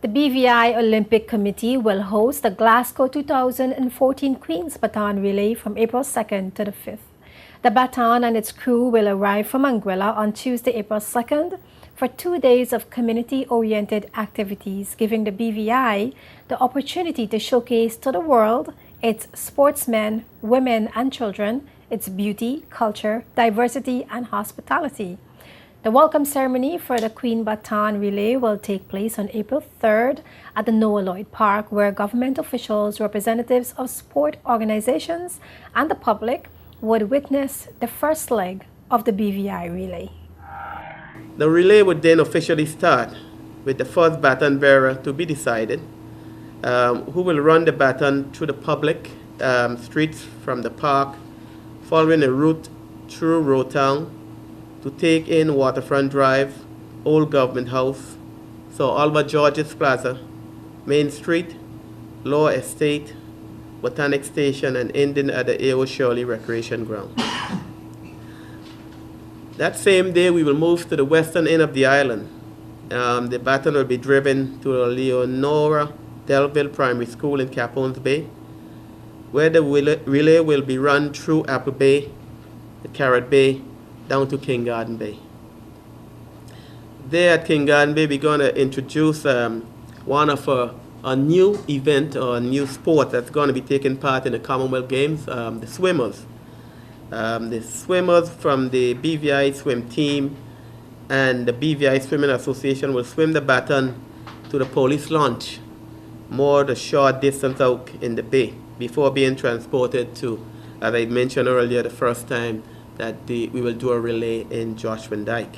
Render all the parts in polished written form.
The BVI Olympic Committee will host the Glasgow 2014 Queen's Baton Relay from April 2nd to the 5th. The Baton and its crew will arrive from Anguilla on Tuesday, April 2nd for 2 days of community-oriented activities, giving the BVI the opportunity to showcase to the world its sportsmen, women and children, its beauty, culture, diversity and hospitality. The welcome ceremony for the Queen Baton Relay will take place on April 3rd at the Noah Lloyd Park, where government officials, representatives of sport organizations, and the public would witness the first leg of the BVI relay. The relay would then officially start with the first baton bearer to be decided, who will run the baton through the public streets from the park, following a route through Rotown, to take in Waterfront Drive, Old Government House, Sir Albert George's Plaza, Main Street, Lower Estate, Botanic Station, and ending at the A.O. Shirley Recreation Ground. That same day, we will move to the western end of the island. The baton will be driven to the Leonora Delville Primary School in Capones Bay, where the relay will be run through Apple Bay, the Carrot Bay, down to King Garden Bay. There at King Garden Bay, we're going to introduce one of a new event or a new sport that's going to be taking part in the Commonwealth Games, the swimmers. The swimmers from the BVI swim team and the BVI Swimming Association will swim the baton to the police launch, more the short distance out in the bay, before being transported to, as I mentioned earlier, the first time that we will do a relay in Joshua Dyke.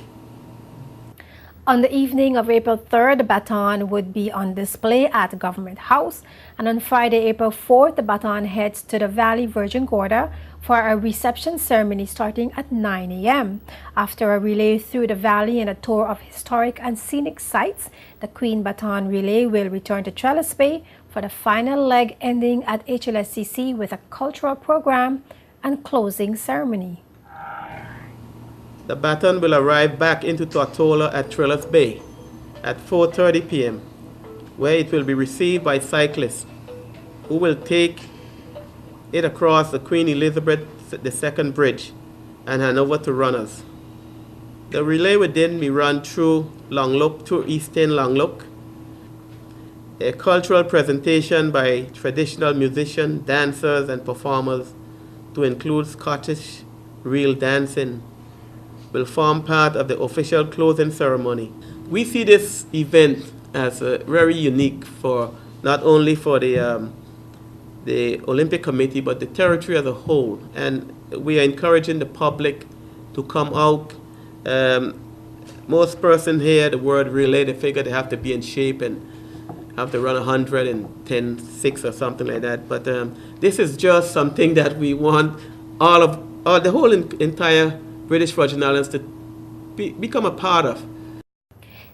On the evening of April 3rd, the baton would be on display at Government House, and on Friday, April 4th, the baton heads to the Valley Virgin Gorda for a reception ceremony starting at 9 a.m. After a relay through the valley and a tour of historic and scenic sites, the Queen Baton Relay will return to Trellis Bay for the final leg, ending at HLSCC with a cultural program and closing ceremony. The baton will arrive back into Tortola at Trellis Bay at 4:30 p.m., where it will be received by cyclists who will take it across the Queen Elizabeth II Bridge and hand over to runners. The relay will then be run through Longlook, through Eastern Longlook. A cultural presentation by traditional musicians, dancers, and performers to include Scottish reel dancing will form part of the official closing ceremony. We see this event as very unique for not only for the Olympic Committee, but the territory as a whole. And we are encouraging the public to come out. Most persons hear the word relay, they figure they have to be in shape and have to run 100 in 10:6 or something like that. But this is just something that we want the whole entire British Virgin Islands to become a part of.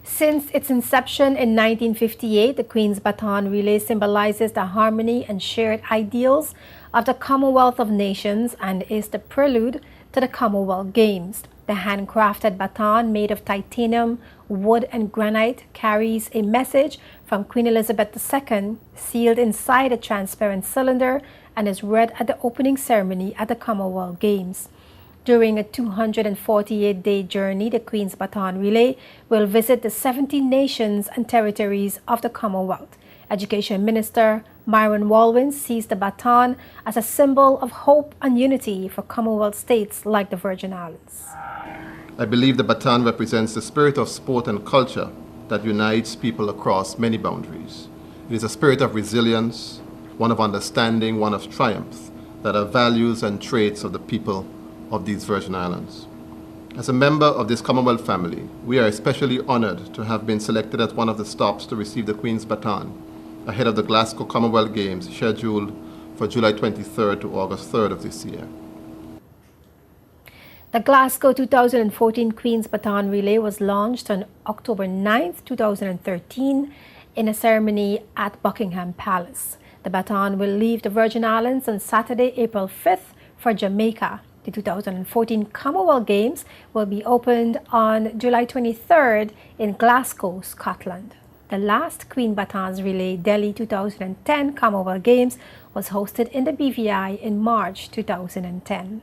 Since its inception in 1958, the Queen's Baton Relay symbolizes the harmony and shared ideals of the Commonwealth of Nations and is the prelude to the Commonwealth Games. The handcrafted baton, made of titanium, wood, and granite, carries a message from Queen Elizabeth II, sealed inside a transparent cylinder, and is read at the opening ceremony at the Commonwealth Games. During a 248-day journey, the Queen's Baton Relay will visit the 17 nations and territories of the Commonwealth. Education Minister Myron Walwyn sees the baton as a symbol of hope and unity for Commonwealth states like the Virgin Islands. I believe the baton represents the spirit of sport and culture that unites people across many boundaries. It is a spirit of resilience, one of understanding, one of triumph, that are values and traits of the people of these Virgin Islands. As a member of this Commonwealth family, we are especially honored to have been selected as one of the stops to receive the Queen's Baton ahead of the Glasgow Commonwealth Games scheduled for July 23rd to August 3rd of this year. The Glasgow 2014 Queen's Baton Relay was launched on October 9th, 2013 in a ceremony at Buckingham Palace. The baton will leave the Virgin Islands on Saturday, April 5th for Jamaica. The 2014 Commonwealth Games will be opened on July 23rd in Glasgow, Scotland. The last Queen Baton's Relay Delhi 2010 Commonwealth Games was hosted in the BVI in March 2010.